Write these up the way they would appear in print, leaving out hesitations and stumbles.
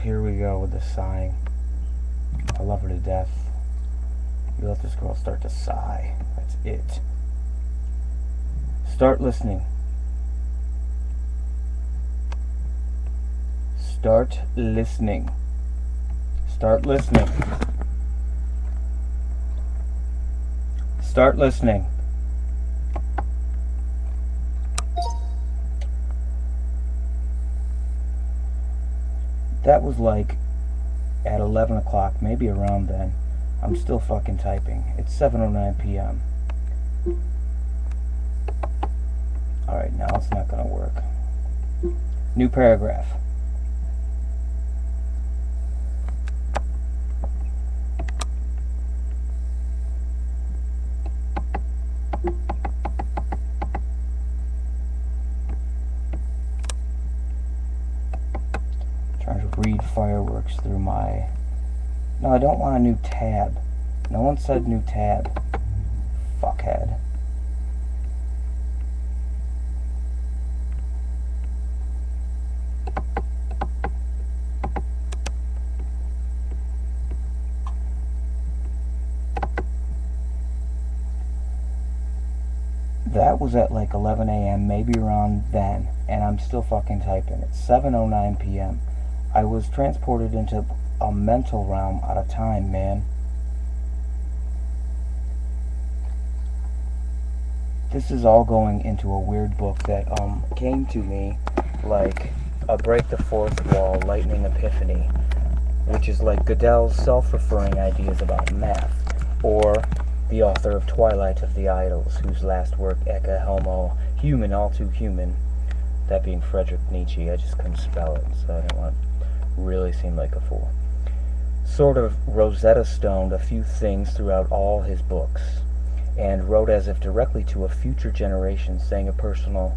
here we go with the sighing. I love her to death. You let this girl start to sigh. That's it. Start listening. Start listening. Start listening. Start listening. That was like at 11 o'clock, maybe around then. I'm still fucking typing. It's 7:09 p.m. Alright, now it's not gonna work. New paragraph. Trying to read fireworks through my... No, I don't want a new tab. No one said new tab. Fuckhead. That was at like 11 a.m., maybe around then, and I'm still fucking typing. It's 7:09 p.m. I was transported into a mental realm out of time, man. This is all going into a weird book that came to me like a break the fourth wall lightning epiphany, which is like Goodell's self-referring ideas about math, or the author of Twilight of the Idols, whose last work, Ecce Homo, Human, All Too Human, that being Friedrich Nietzsche. I just couldn't spell it, so I didn't want to really seem like a fool. Sort of Rosetta Stoned a few things throughout all his books, and wrote as if directly to a future generation, saying a personal,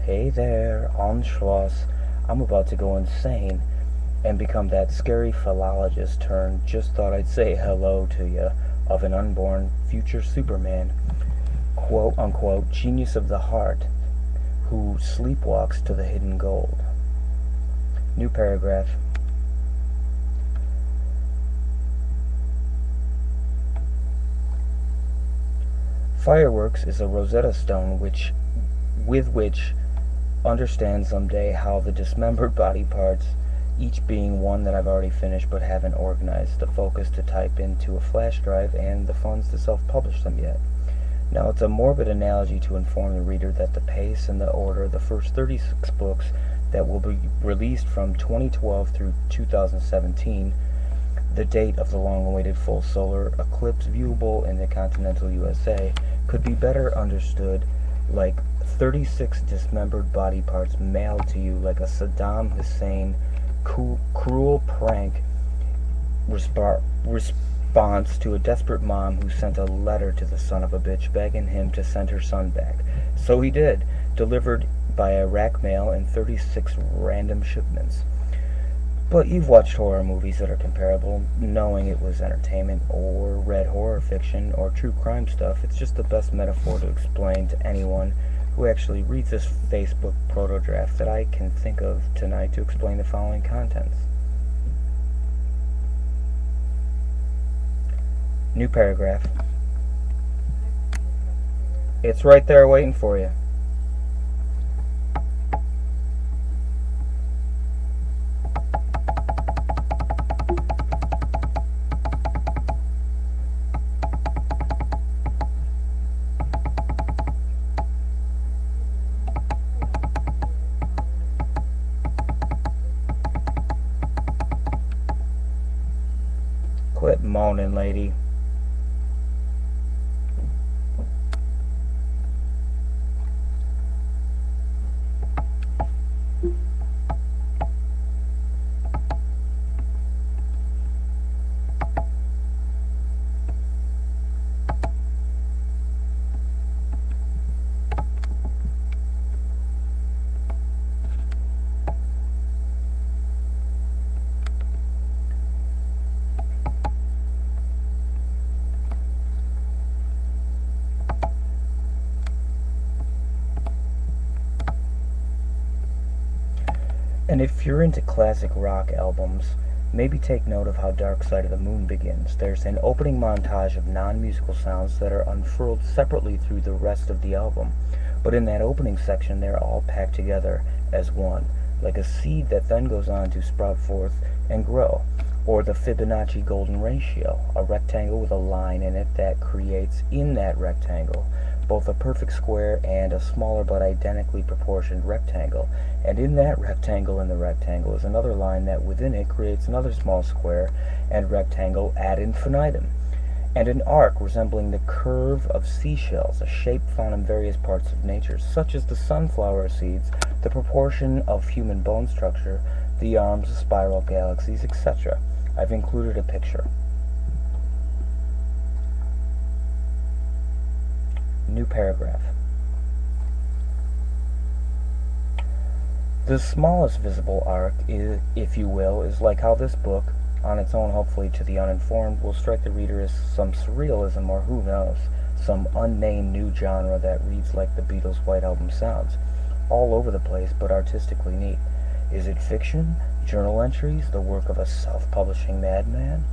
"Hey there, on Schloss, I'm about to go insane and become that scary philologist turned just thought I'd say hello to you of an unborn future Superman, quote unquote genius of the heart who sleepwalks to the hidden gold." New paragraph. Fireworks is a Rosetta Stone with which understand someday how the dismembered body parts, each being one that I've already finished but haven't organized the focus to type into a flash drive and the funds to self-publish them yet. Now, it's a morbid analogy to inform the reader that the pace and the order of the first 36 books that will be released from 2012 through 2017, the date of the long-awaited full solar eclipse viewable in the continental USA, could be better understood like 36 dismembered body parts mailed to you like a Saddam Hussein cruel prank response to a desperate mom who sent a letter to the son of a bitch begging him to send her son back. So he did, delivered by Iraq mail in 36 random shipments. But you've watched horror movies that are comparable, knowing it was entertainment, or read horror fiction, or true crime stuff. It's just the best metaphor to explain to anyone who actually reads this Facebook proto-draft that I can think of tonight to explain the following contents. New paragraph. It's right there waiting for you. Quit moaning, lady. And if you're into classic rock albums, maybe take note of how Dark Side of the Moon begins. There's an opening montage of non-musical sounds that are unfurled separately through the rest of the album. But in that opening section, they're all packed together as one, like a seed that then goes on to sprout forth and grow. Or the Fibonacci golden ratio, a rectangle with a line in it that creates in that rectangle both a perfect square and a smaller but identically proportioned rectangle. And in that rectangle in the rectangle is another line that within it creates another small square and rectangle ad infinitum. And an arc resembling the curve of seashells, a shape found in various parts of nature, such as the sunflower seeds, the proportion of human bone structure, the arms of spiral galaxies, etc. I've included a picture. New paragraph. The smallest visible arc, if you will, is like how this book, on its own hopefully to the uninformed, will strike the reader as some surrealism or who knows, some unnamed new genre that reads like the Beatles' White Album sounds, all over the place but artistically neat. Is it fiction, journal entries, the work of a self-publishing madman,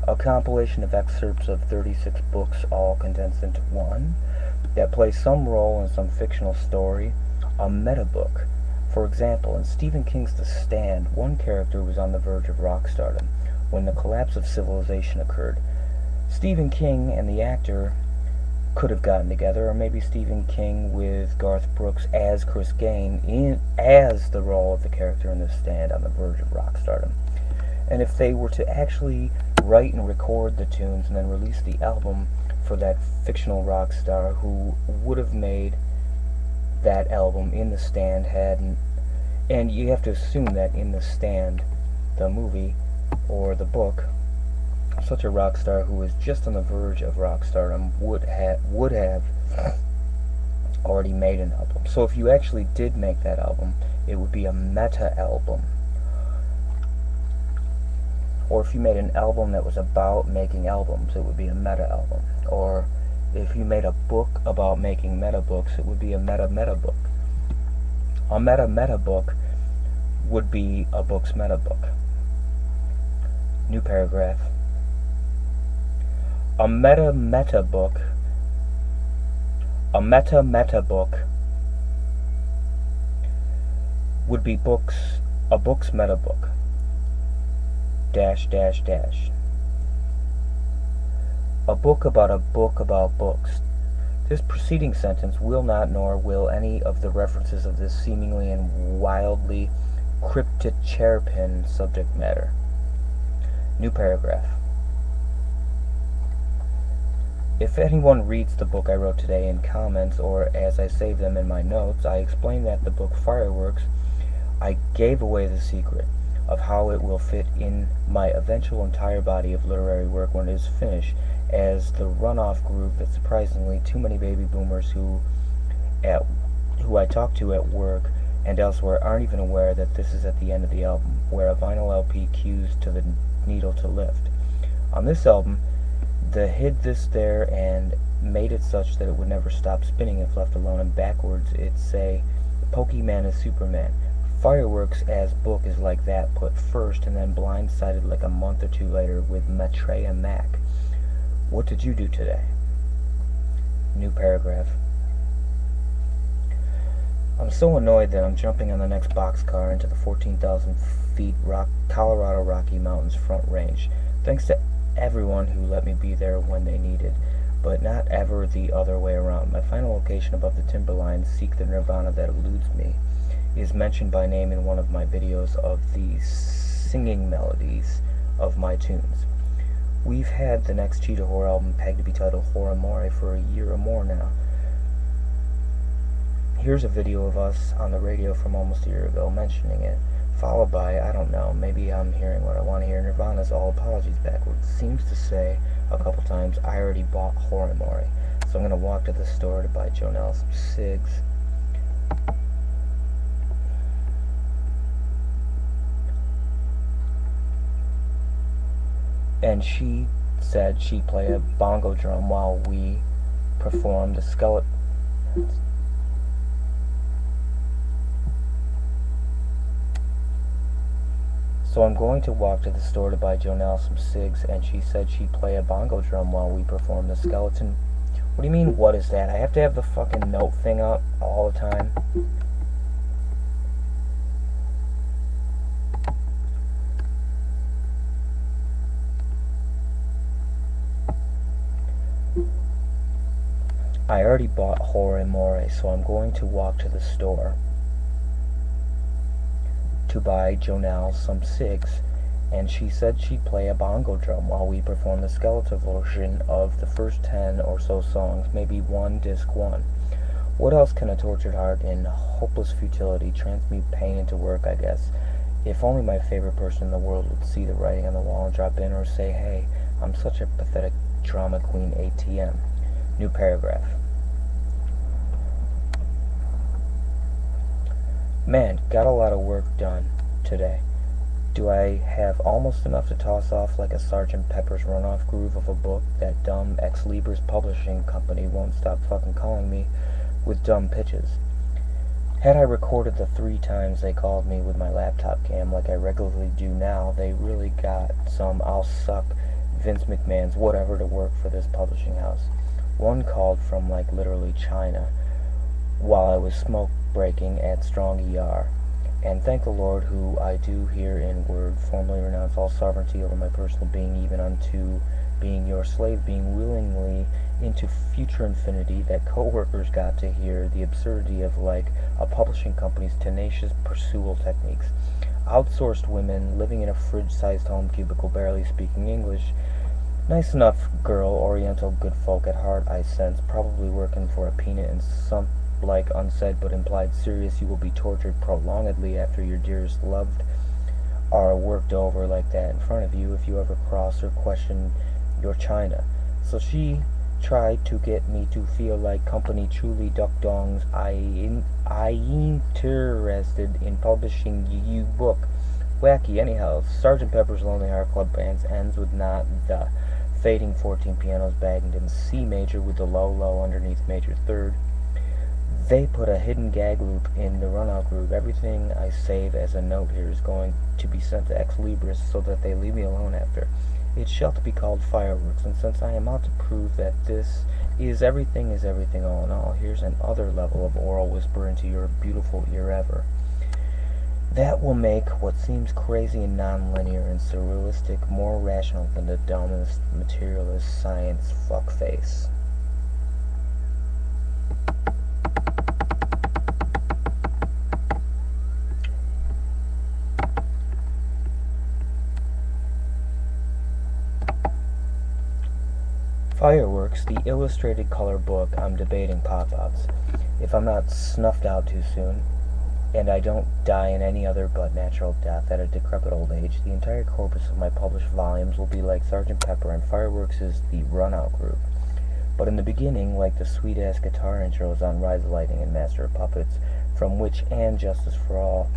a compilation of excerpts of 36 books all condensed into one, that plays some role in some fictional story, a meta-book? For example, in Stephen King's The Stand, one character was on the verge of rock stardom when the collapse of civilization occurred. Stephen King and the actor could have gotten together, or maybe Stephen King with Garth Brooks as Chris Gaine as the role of the character in The Stand on the verge of rock stardom. And if they were to actually write and record the tunes and then release the album for that fictional rock star who would have made that album in The Stand and you have to assume that in The Stand, the movie or the book, such a rock star who was just on the verge of rock stardom would have already made an album. So if you actually did make that album, it would be a meta album. Or if you made an album that was about making albums, it would be a meta album. Or if you made a book about making meta books, it would be a meta book. A meta book would be a book's meta book. New paragraph. A meta book. A meta book would be a book's meta book. Dash. A book about books. This preceding sentence will not, nor will any of the references of this seemingly and wildly cryptocharpin subject matter. New paragraph. If anyone reads the book I wrote today in comments, or as I save them in my notes, I explain that the book Fireworks, I gave away the secret of how it will fit in my eventual entire body of literary work when it is finished, as the runoff groove that surprisingly too many baby boomers who I talk to at work and elsewhere aren't even aware that this is at the end of the album, where a vinyl LP cues to the needle to lift. On this album, the hid this there and made it such that it would never stop spinning if left alone, and backwards it'd say, Pokemon is Superman. Fireworks as book is like that, put first and then blindsided like a month or two later with Maitreya Mac. What did you do today? New paragraph. I'm so annoyed that I'm jumping on the next boxcar into the 14,000 feet Colorado Rocky Mountains front range. Thanks to everyone who let me be there when they needed, but not ever the other way around. My final location above the timberline, seek the nirvana that eludes me, is mentioned by name in one of my videos of the singing melodies of my tunes. We've had the next Cheetah Horror album pegged to be titled Horror More for a year or more now. Here's a video of us on the radio from almost a year ago mentioning it, followed by, I don't know, maybe I'm hearing what I want to hear, Nirvana's All Apologies backwards. Seems to say a couple times, I already bought Horror More, so I'm going to walk to the store to buy Jonelle some cigs. And she said she'd play a bongo drum while we performed the skeleton. So I'm going to walk to the store to buy Jonelle some cigs, and she said she'd play a bongo drum while we perform the skeleton. What do you mean, what is that? I have to have the fucking note thing up all the time. I already bought Hore More, so I'm going to walk to the store to buy Jonelle some cigs, and she said she'd play a bongo drum while we perform the skeletal version of the first 10 or so songs, maybe disc 1. What else can a tortured heart in hopeless futility transmute pain into work, I guess? If only my favorite person in the world would see the writing on the wall and drop in, or say, hey, I'm such a pathetic drama queen ATM. New paragraph. Man, got a lot of work done today. Do I have almost enough to toss off like a Sgt. Pepper's runoff groove of a book that dumb Ex Libris publishing company won't stop fucking calling me with dumb pitches? Had I recorded the 3 times they called me with my laptop cam like I regularly do now, they really got some I'll suck Vince McMahon's whatever to work for this publishing house. One called from like literally China while I was smoke breaking at Strong ER. And thank the Lord, who I do here in word formally renounce all sovereignty over my personal being, even unto being your slave, being willingly into future infinity, that co-workers got to hear the absurdity of like a publishing company's tenacious pursual techniques. Outsourced women living in a fridge-sized home cubicle, barely speaking English. Nice enough girl, oriental good folk at heart, I sense, probably working for a peanut and some like unsaid but implied serious you will be tortured prolongedly after your dearest loved are worked over like that in front of you if you ever cross or question your China. So she tried to get me to feel like company truly duck dongs I interested in publishing you book. Wacky anyhow. Sgt. Pepper's Lonely Heart Club Band ends with not the fading 14 pianos bagged in C major with the low underneath major 3rd. They put a hidden gag loop in the runout groove. Everything I save as a note here is going to be sent to Ex Libris so that they leave me alone after. It shall to be called Fireworks, and since I am out to prove that this is everything all in all, here's an other level of oral whisper into your beautiful ear ever. That will make what seems crazy and non-linear and surrealistic more rational than the dumbest materialist science fuckface. Fireworks, the illustrated color book I'm debating pop-outs. If I'm not snuffed out too soon, and I don't die in any other but natural death at a decrepit old age, the entire corpus of my published volumes will be like Sgt. Pepper, and Fireworks is the run-out group. But in the beginning, like the sweet-ass guitar intros on Rise of Lightning and Master of Puppets, from which and Justice for All,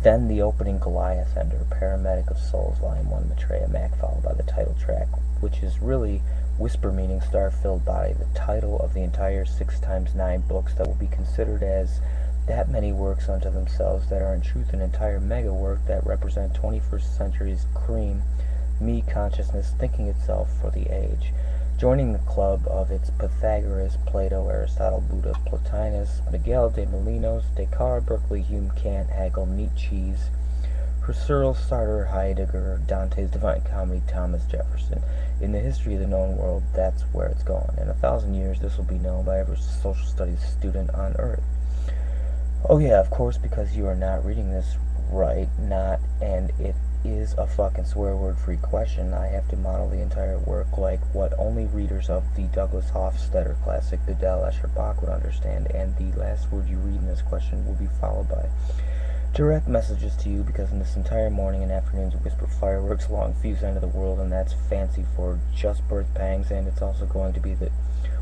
then the opening Goliath Ender, Paramedic of Souls, Volume 1, Maitreya Mac, followed by the title track, which is really whisper meaning star-filled body, the title of the entire 6x9 books that will be considered as that many works unto themselves that are in truth an entire mega work that represent 21st century's cream, me consciousness thinking itself for the age, joining the club of its Pythagoras, Plato, Aristotle, Buddha, Plotinus, Miguel de Molinos, Descartes, Berkeley, Hume, Kant, Hegel, Nietzsche, Husserl, Sartre, Heidegger, Dante's Divine Comedy, Thomas Jefferson. In the history of the known world, that's where it's going. In 1,000 years, this will be known by every social studies student on Earth. Oh yeah, of course, because you are not reading this right, and it is a fucking swear word free question, I have to model the entire work like what only readers of the Douglas Hofstadter classic Gödel, Escher, Bach would understand, and the last word you read in this question will be followed by direct messages to you, because in this entire morning and afternoon's whisper fireworks long fuse end of the world, and that's fancy for just birth pangs, and it's also going to be the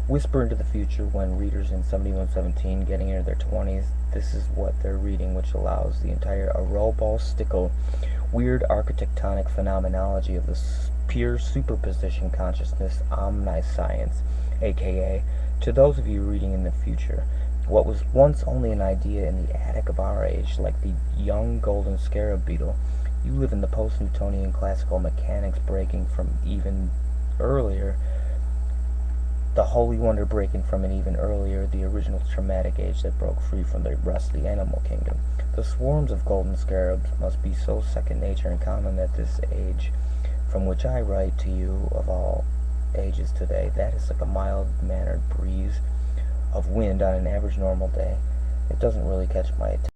whisper into the future when readers in 7117 getting into their 20s, this is what they're reading, which allows the entire arobal-stickle weird architectonic phenomenology of the pure superposition consciousness omniscience, aka, to those of you reading in the future, What was once only an idea in the attic of our age, like the young golden scarab beetle, you live in the post-Newtonian classical mechanics breaking from even earlier, the holy wonder breaking from an even earlier, the original traumatic age that broke free from the rest of the animal kingdom. The swarms of golden scarabs must be so second nature and common that this age, from which I write to you of all ages today, that is like a mild-mannered breeze of wind on an average normal day. It doesn't really catch my attention.